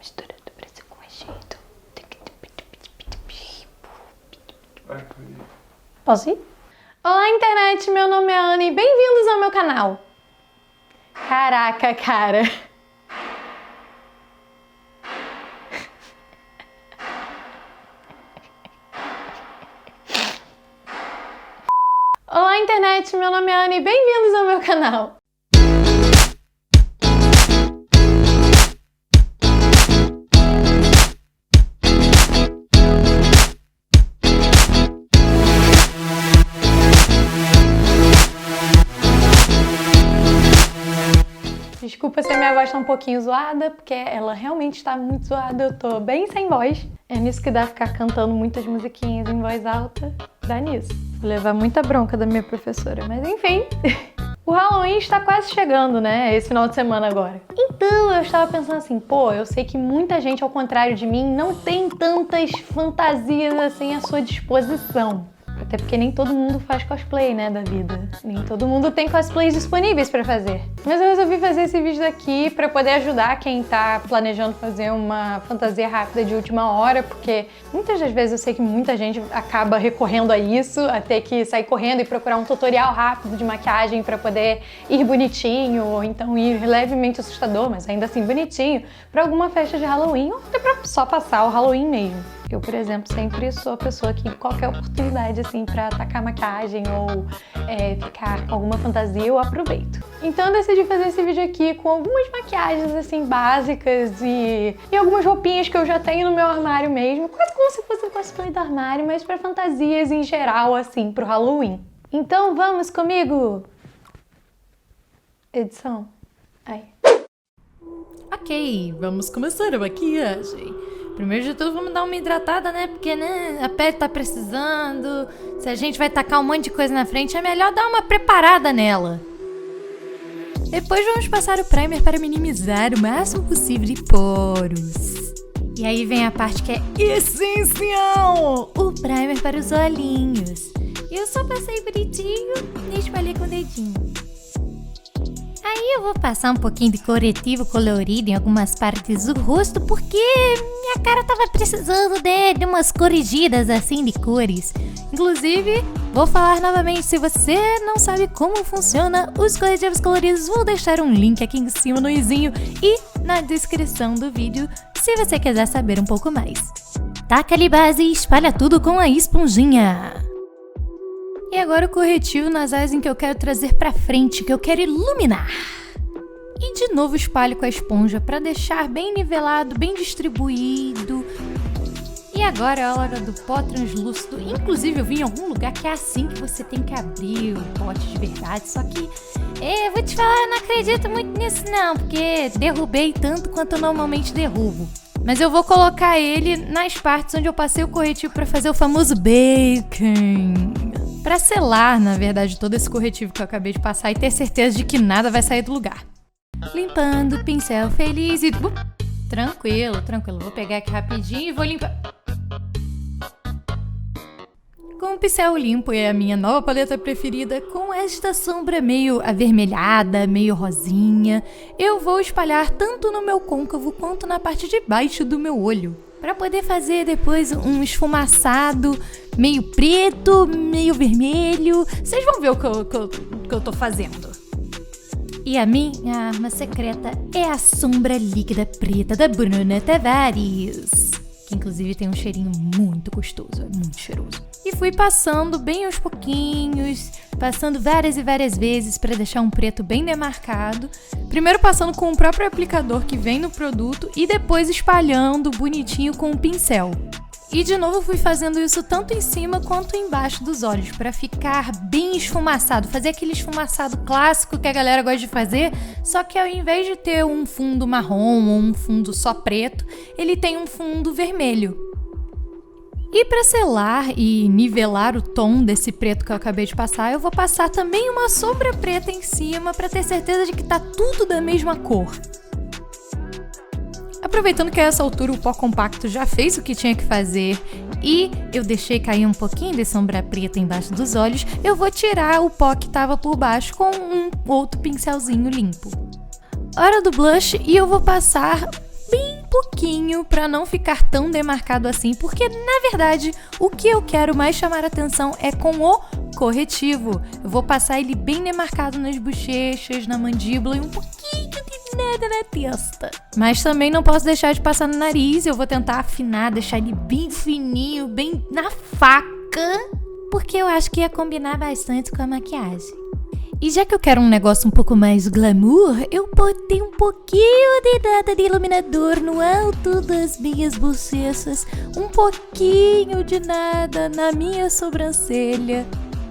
mistura do Brasil com Egito. Posso ir? Olá, internet! Meu nome é Ana e bem-vindos ao meu canal. Caraca, cara! Olá, internet! Meu nome é Ana e bem-vindos ao meu canal. Desculpa se a minha voz tá um pouquinho zoada, porque ela realmente está muito zoada, eu tô bem sem voz. É nisso que dá ficar cantando muitas musiquinhas em voz alta, dá nisso. Vou levar muita bronca da minha professora, mas enfim. O Halloween está quase chegando, né? Esse final de semana agora. Então eu estava pensando assim, pô, eu sei que muita gente, ao contrário de mim, não tem tantas fantasias assim à sua disposição. Até porque nem todo mundo faz cosplay, né, da vida. Nem todo mundo tem cosplays disponíveis pra fazer. Mas eu resolvi fazer esse vídeo aqui pra poder ajudar quem tá planejando fazer uma fantasia rápida de última hora, porque muitas das vezes eu sei que muita gente acaba recorrendo a isso, a ter que sair correndo e procurar um tutorial rápido de maquiagem pra poder ir bonitinho, ou então ir levemente assustador, mas ainda assim bonitinho, pra alguma festa de Halloween, ou até pra só passar o Halloween mesmo. Eu, por exemplo, sempre sou a pessoa que qualquer oportunidade, assim, pra tacar maquiagem ou ficar com alguma fantasia, eu aproveito. Então eu decidi fazer esse vídeo aqui com algumas maquiagens, assim, básicas e algumas roupinhas que eu já tenho no meu armário mesmo, quase como se fosse um cosplay do armário, mas pra fantasias em geral, assim, pro Halloween. Então vamos comigo! Edição. Aí. Ok, vamos começar a maquiagem. Primeiro de tudo, vamos dar uma hidratada, né? Porque, né, a pele tá precisando. Se a gente vai tacar um monte de coisa na frente, é melhor dar uma preparada nela. Depois vamos passar o primer para minimizar o máximo possível de poros. E aí vem a parte que é essencial! O primer para os olhinhos. Eu só passei bonitinho e espalhei com o dedinho. Aí eu vou passar um pouquinho de corretivo colorido em algumas partes do rosto, porque minha cara tava precisando de umas corrigidas assim de cores. Inclusive, vou falar novamente, se você não sabe como funciona os corretivos coloridos, vou deixar um link aqui em cima no izinho e na descrição do vídeo, se você quiser saber um pouco mais. Taca ali base e espalha tudo com a esponjinha. E agora o corretivo nas áreas em que eu quero trazer pra frente, que eu quero iluminar. E de novo espalho com a esponja pra deixar bem nivelado, bem distribuído. E agora é a hora do pó translúcido. Inclusive eu vi em algum lugar que é assim que você tem que abrir o pote de verdade. Só que, vou te falar, eu não acredito muito nisso não, porque derrubei tanto quanto eu normalmente derrubo. Mas eu vou colocar ele nas partes onde eu passei o corretivo pra fazer o famoso bacon. Pra selar, na verdade, todo esse corretivo que eu acabei de passar e ter certeza de que nada vai sair do lugar. Limpando o pincel feliz e... Tranquilo, tranquilo. Vou pegar aqui rapidinho e vou limpar. Com o pincel limpo e a minha nova paleta preferida, com esta sombra meio avermelhada, meio rosinha, eu vou espalhar tanto no meu côncavo quanto na parte de baixo do meu olho. Para poder fazer depois um esfumaçado meio preto, meio vermelho. Vocês vão ver o que eu tô fazendo. E a minha arma secreta é a sombra líquida preta da Bruna Tavares. Que inclusive tem um cheirinho muito gostoso, é muito cheiroso. E fui passando bem aos pouquinhos, passando várias e várias vezes para deixar um preto bem demarcado. Primeiro passando com o próprio aplicador que vem no produto e depois espalhando bonitinho com o pincel. E de novo fui fazendo isso tanto em cima quanto embaixo dos olhos, para ficar bem esfumaçado, fazer aquele esfumaçado clássico que a galera gosta de fazer, só que ao invés de ter um fundo marrom ou um fundo só preto, ele tem um fundo vermelho. E para selar e nivelar o tom desse preto que eu acabei de passar, eu vou passar também uma sombra preta em cima para ter certeza de que tá tudo da mesma cor. Aproveitando que a essa altura o pó compacto já fez o que tinha que fazer e eu deixei cair um pouquinho de sombra preta embaixo dos olhos, eu vou tirar o pó que estava por baixo com um outro pincelzinho limpo. Hora do blush e eu vou passar bem pouquinho fininho pra não ficar tão demarcado assim, porque na verdade o que eu quero mais chamar a atenção é com o corretivo. Eu vou passar ele bem demarcado nas bochechas, na mandíbula e um pouquinho de nada na testa. Mas também não posso deixar de passar no nariz, eu vou tentar afinar, deixar ele bem fininho, bem na faca, porque eu acho que ia combinar bastante com a maquiagem. E já que eu quero um negócio um pouco mais glamour, eu botei um pouquinho de nada de iluminador no alto das minhas bochechas, um pouquinho de nada na minha sobrancelha,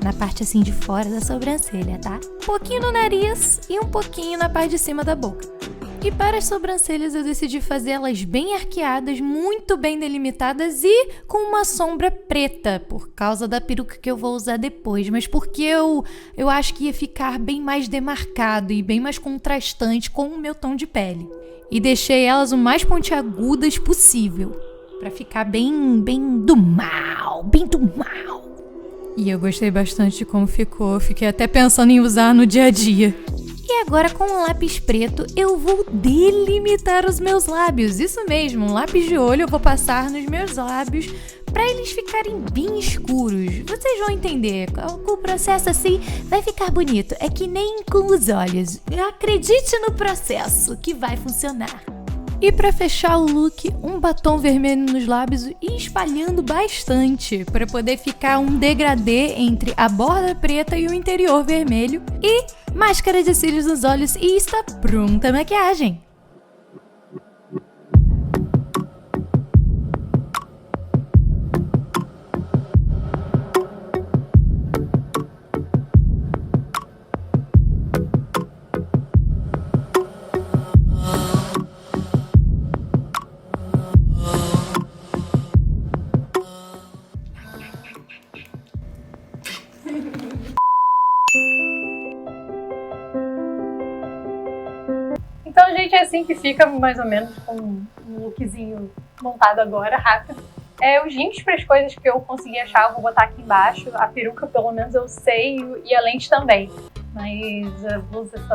na parte assim de fora da sobrancelha, tá? Um pouquinho no nariz e um pouquinho na parte de cima da boca. E para as sobrancelhas eu decidi fazer elas bem arqueadas, muito bem delimitadas e com uma sombra preta, por causa da peruca que eu vou usar depois, mas porque eu acho que ia ficar bem mais demarcado e bem mais contrastante com o meu tom de pele. E deixei elas o mais pontiagudas possível, para ficar bem do mal, bem do mal. E eu gostei bastante de como ficou, fiquei até pensando em usar no dia a dia. E agora com o lápis preto eu vou delimitar os meus lábios. Isso mesmo, um lápis de olho eu vou passar nos meus lábios para eles ficarem bem escuros. Vocês vão entender, com o processo assim vai ficar bonito. É que nem com os olhos. Acredite no processo que vai funcionar. E para fechar o look, um batom vermelho nos lábios e espalhando bastante para poder ficar um degradê entre a borda preta e o interior vermelho. E máscara de cílios nos olhos e está pronta a maquiagem. Então, gente, é assim que fica mais ou menos com um lookzinho montado agora, rápido. Os links para as coisas que eu consegui achar, eu vou botar aqui embaixo. A peruca, pelo menos, eu sei, e a lente também. Mas essa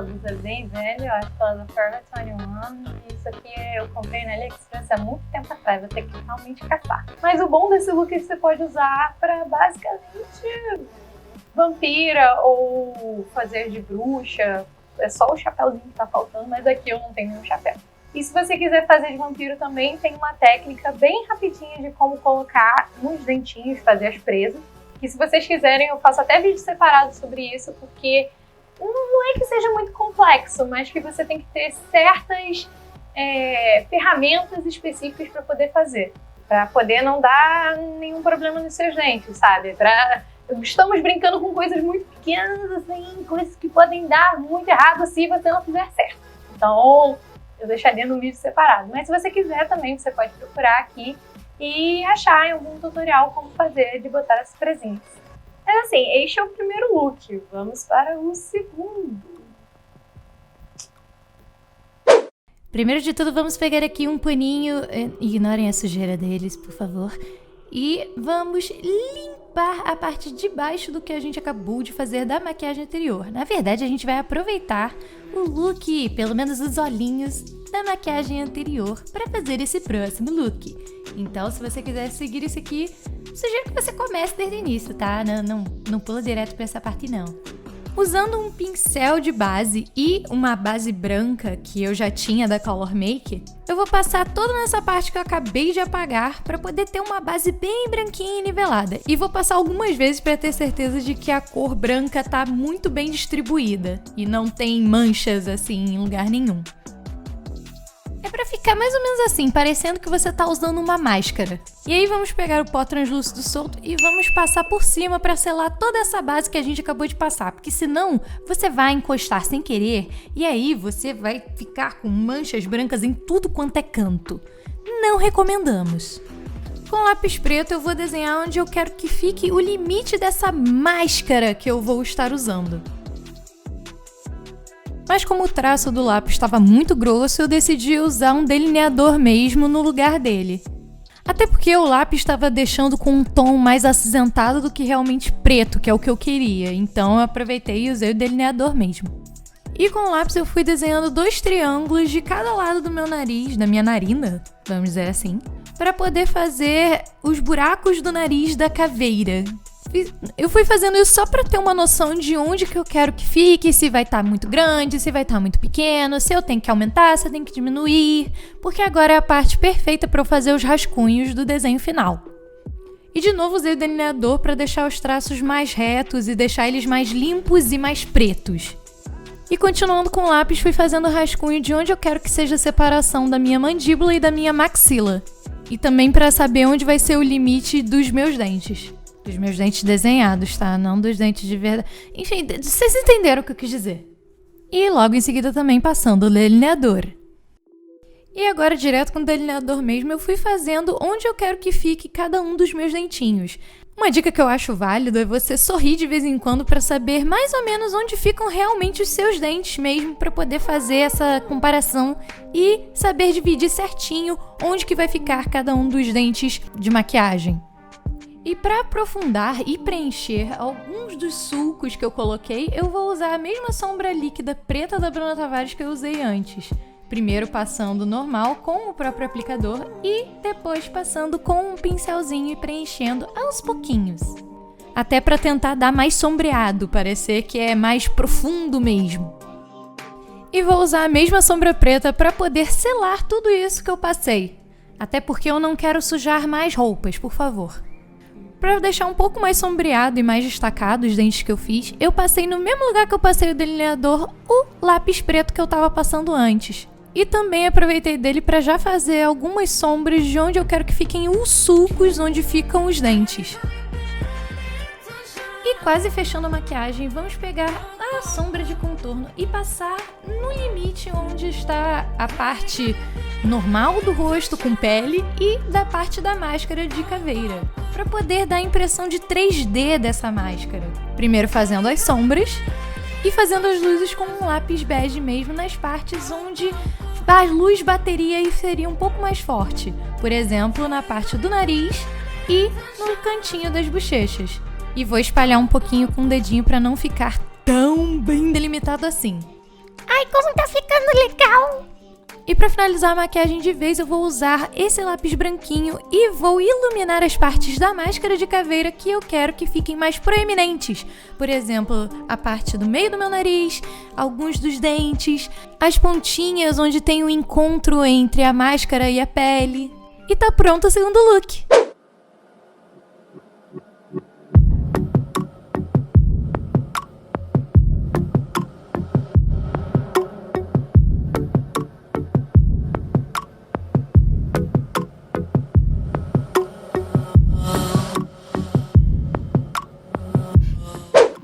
blusa é bem velha, eu acho que ela é da Forever 21. E isso aqui eu comprei na AliExpress há muito tempo atrás, vou ter que realmente caçar. Mas o bom desse look é que você pode usar para basicamente vampira ou fazer de bruxa. É só o chapéuzinho que tá faltando, mas aqui eu não tenho nenhum chapéu. E se você quiser fazer de vampiro também, tem uma técnica bem rapidinha de como colocar nos dentinhos, fazer as presas. E se vocês quiserem, eu faço até vídeo separado sobre isso, porque não é que seja muito complexo, mas que você tem que ter certas ferramentas específicas para poder fazer. Para poder não dar nenhum problema nos seus dentes, sabe? Estamos brincando com coisas muito pequenas, assim, coisas que podem dar muito errado se você não fizer certo. Então, eu deixaria no vídeo separado. Mas se você quiser também, você pode procurar aqui e achar em algum tutorial como fazer de botar as presinhas. Mas assim, este é o primeiro look. Vamos para o segundo. Primeiro de tudo, vamos pegar aqui um paninho. Ignorem a sujeira deles, por favor. E vamos limpar a parte de baixo do que a gente acabou de fazer da maquiagem anterior. Na verdade, a gente vai aproveitar o look, pelo menos os olhinhos, da maquiagem anterior para fazer esse próximo look. Então, se você quiser seguir isso aqui, sugiro que você comece desde o início, tá? Não pula direto para essa parte, não. Usando um pincel de base e uma base branca que eu já tinha da Color Make, eu vou passar toda nessa parte que eu acabei de apagar para poder ter uma base bem branquinha e nivelada. E vou passar algumas vezes para ter certeza de que a cor branca tá muito bem distribuída e não tem manchas assim em lugar nenhum. É pra ficar mais ou menos assim, parecendo que você tá usando uma máscara. E aí vamos pegar o pó translúcido solto e vamos passar por cima pra selar toda essa base que a gente acabou de passar. Porque senão você vai encostar sem querer e aí você vai ficar com manchas brancas em tudo quanto é canto. Não recomendamos. Com lápis preto eu vou desenhar onde eu quero que fique o limite dessa máscara que eu vou estar usando. Mas como o traço do lápis estava muito grosso, eu decidi usar um delineador mesmo no lugar dele. Até porque o lápis estava deixando com um tom mais acinzentado do que realmente preto, que é o que eu queria. Então eu aproveitei e usei o delineador mesmo. E com o lápis eu fui desenhando 2 triângulos de cada lado do meu nariz, da minha narina, vamos dizer assim, para poder fazer os buracos do nariz da caveira. Eu fui fazendo isso só para ter uma noção de onde que eu quero que fique, se vai estar muito grande, se vai estar muito pequeno, se eu tenho que aumentar, se eu tenho que diminuir, porque agora é a parte perfeita para eu fazer os rascunhos do desenho final. E de novo usei o delineador para deixar os traços mais retos e deixar eles mais limpos e mais pretos. E continuando com o lápis, fui fazendo o rascunho de onde eu quero que seja a separação da minha mandíbula e da minha maxila. E também para saber onde vai ser o limite dos meus dentes. Dos meus dentes desenhados, tá? Não dos dentes de verdade. Enfim, vocês entenderam o que eu quis dizer. E logo em seguida também passando o delineador. E agora, direto com o delineador mesmo, eu fui fazendo onde eu quero que fique cada um dos meus dentinhos. Uma dica que eu acho válida é você sorrir de vez em quando para saber mais ou menos onde ficam realmente os seus dentes mesmo, para poder fazer essa comparação e saber dividir certinho onde que vai ficar cada um dos dentes de maquiagem. E para aprofundar e preencher alguns dos sulcos que eu coloquei, eu vou usar a mesma sombra líquida preta da Bruna Tavares que eu usei antes. Primeiro passando normal com o próprio aplicador e depois passando com um pincelzinho e preenchendo aos pouquinhos. Até para tentar dar mais sombreado, parecer que é mais profundo mesmo. E vou usar a mesma sombra preta para poder selar tudo isso que eu passei. Até porque eu não quero sujar mais roupas, por favor. Para deixar um pouco mais sombreado e mais destacado os dentes que eu fiz, eu passei no mesmo lugar que eu passei o delineador, o lápis preto que eu estava passando antes. E também aproveitei dele para já fazer algumas sombras de onde eu quero que fiquem os sulcos onde ficam os dentes. E quase fechando a maquiagem, vamos pegar a sombra de contorno e passar no limite onde está a parte normal do rosto com pele e da parte da máscara de caveira, para poder dar a impressão de 3D dessa máscara. Primeiro fazendo as sombras e fazendo as luzes com um lápis bege mesmo nas partes onde a luz bateria e seria um pouco mais forte. Por exemplo, na parte do nariz e no cantinho das bochechas. E vou espalhar um pouquinho com o dedinho para não ficar tão bem delimitado assim. Ai, como tá ficando legal! E para finalizar a maquiagem de vez, eu vou usar esse lápis branquinho e vou iluminar as partes da máscara de caveira que eu quero que fiquem mais proeminentes. Por exemplo, a parte do meio do meu nariz, alguns dos dentes, as pontinhas onde tem o encontro entre a máscara e a pele. E tá pronto o segundo look!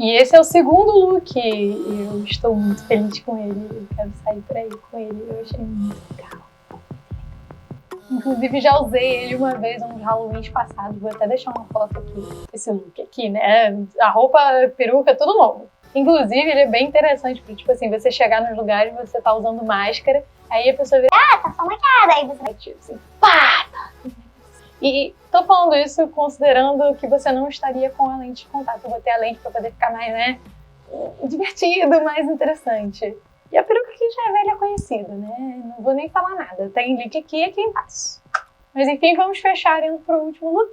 E esse é o segundo look e eu estou muito feliz com ele. Eu quero sair por aí com ele, eu achei muito legal. Inclusive já usei ele uma vez nos Halloweens passados, vou até deixar uma foto aqui. Esse look aqui, né? A roupa, a peruca, tudo novo. Inclusive ele é bem interessante, porque tipo assim, você chegar nos lugares e você tá usando máscara, aí a pessoa vira, Tá só maquiada, aí você vai tipo assim, pá! E tô falando isso considerando que você não estaria com a lente de contato. Eu botei a lente pra poder ficar mais, né, divertido, mais interessante. E a peruca aqui já é velha conhecida, né? Não vou nem falar nada. Tem link aqui e aqui embaixo. Mas enfim, vamos fechar indo pro último look.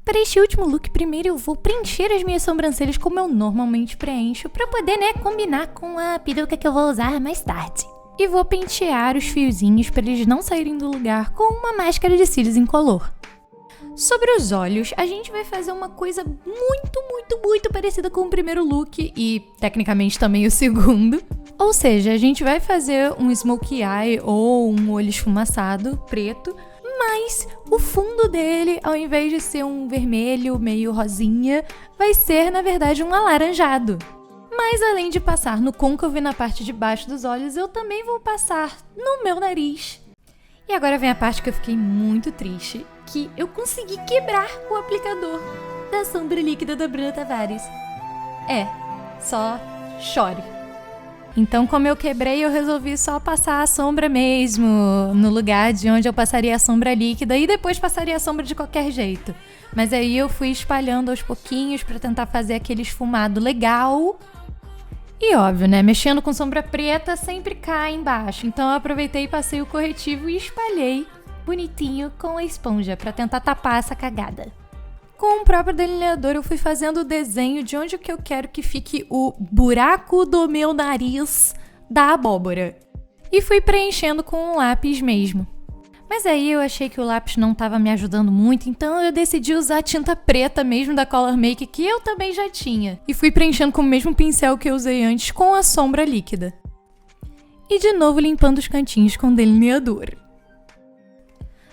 Para este último look, primeiro eu vou preencher as minhas sobrancelhas como eu normalmente preencho, pra poder, né, combinar com a peruca que eu vou usar mais tarde. E vou pentear os fiozinhos para eles não saírem do lugar com uma máscara de cílios incolor. Sobre os olhos, a gente vai fazer uma coisa muito parecida com o primeiro look e, tecnicamente, também o segundo. Ou seja, a gente vai fazer um smokey eye ou um olho esfumaçado, preto, mas o fundo dele, ao invés de ser um vermelho meio rosinha, vai ser, na verdade, um alaranjado. Mas além de passar no côncavo e na parte de baixo dos olhos, eu também vou passar no meu nariz. E agora vem a parte que eu fiquei muito triste, que eu consegui quebrar o aplicador da sombra líquida da Bruna Tavares. Só chore. Então, como eu quebrei, eu resolvi só passar a sombra mesmo, no lugar de onde eu passaria a sombra líquida e depois passaria a sombra de qualquer jeito. Mas aí eu fui espalhando aos pouquinhos para tentar fazer aquele esfumado legal. E óbvio, né? Mexendo com sombra preta sempre cai embaixo. Então eu aproveitei e passei o corretivo e espalhei bonitinho com a esponja pra tentar tapar essa cagada. Com o próprio delineador eu fui fazendo o desenho de onde que eu quero que fique o buraco do meu nariz da abóbora. E fui preenchendo com um lápis mesmo. Mas aí eu achei que o lápis não estava me ajudando muito, então eu decidi usar a tinta preta mesmo da Color Make, que eu também já tinha. E fui preenchendo com o mesmo pincel que eu usei antes com a sombra líquida. E de novo limpando os cantinhos com delineador.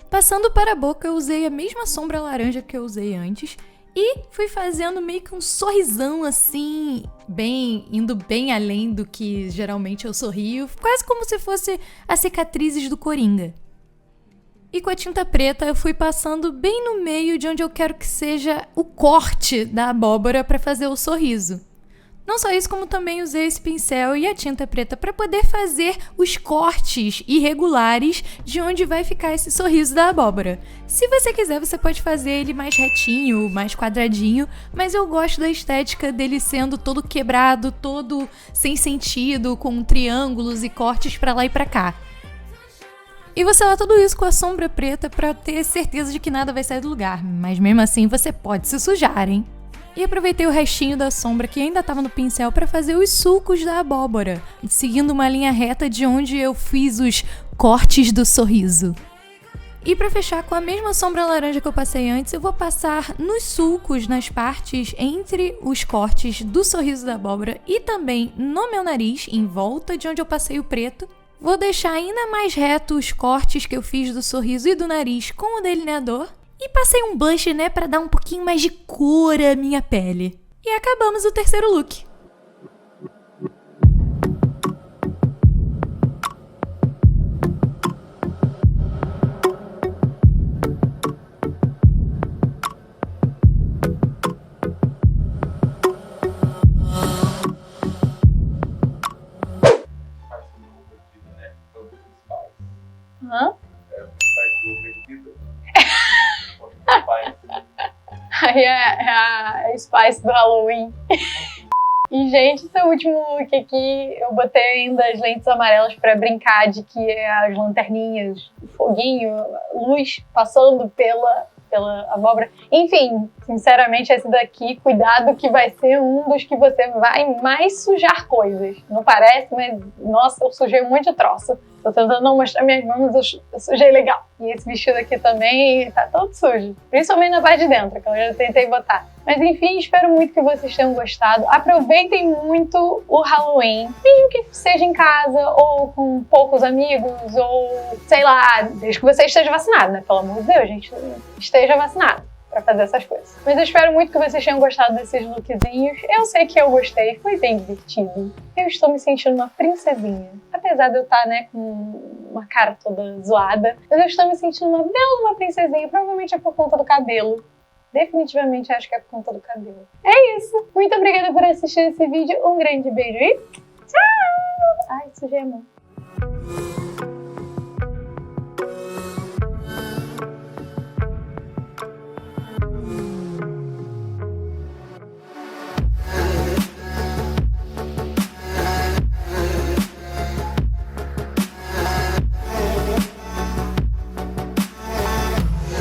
Passando para a boca, eu usei a mesma sombra laranja que eu usei antes e fui fazendo meio que um sorrisão assim, indo bem além do que geralmente eu sorrio, quase como se fosse as cicatrizes do Coringa. E com a tinta preta eu fui passando bem no meio de onde eu quero que seja o corte da abóbora para fazer o sorriso. Não só isso, como também usei esse pincel e a tinta preta para poder fazer os cortes irregulares de onde vai ficar esse sorriso da abóbora. Se você quiser, você pode fazer ele mais retinho, mais quadradinho, mas eu gosto da estética dele sendo todo quebrado, todo sem sentido, com triângulos e cortes para lá e para cá. E você lá tudo isso com a sombra preta para ter certeza de que nada vai sair do lugar, mas mesmo assim você pode se sujar, hein? E aproveitei o restinho da sombra que ainda estava no pincel para fazer os sulcos da abóbora, seguindo uma linha reta de onde eu fiz os cortes do sorriso. E para fechar com a mesma sombra laranja que eu passei antes, eu vou passar nos sulcos, nas partes entre os cortes do sorriso da abóbora e também no meu nariz, em volta de onde eu passei o preto. Vou deixar ainda mais reto os cortes que eu fiz do sorriso e do nariz com o delineador. E passei um blush, né, pra dar um pouquinho mais de cor à minha pele. E acabamos o terceiro look. Hã? Aí é a Spice do Halloween. E, gente, esse é o último look aqui. Eu botei ainda as lentes amarelas pra brincar de que é as lanterninhas, o foguinho, luz passando pela abóbora. Enfim, sinceramente, esse daqui, cuidado que vai ser um dos que você vai mais sujar coisas. Não parece, mas, nossa, eu sujei um monte de troço. Tô tentando não mostrar minhas mãos, mas eu sujei legal. E esse vestido aqui também tá todo sujo. Principalmente na parte de dentro, que eu já tentei botar. Mas enfim, espero muito que vocês tenham gostado. Aproveitem muito o Halloween. Mesmo que seja em casa, ou com poucos amigos, ou sei lá, desde que você esteja vacinado, né? Pelo amor de Deus, gente, esteja vacinado pra fazer essas coisas. Mas eu espero muito que vocês tenham gostado desses lookzinhos. Eu sei que eu gostei, foi bem divertido. Eu estou me sentindo uma princesinha. Apesar de eu estar, né, com uma cara toda zoada, mas eu estou me sentindo uma bela princesinha. Provavelmente é por conta do cabelo. Definitivamente acho que é por conta do cabelo. É isso. Muito obrigada por assistir esse vídeo. Um grande beijo e tchau! Ai, sujei a mão.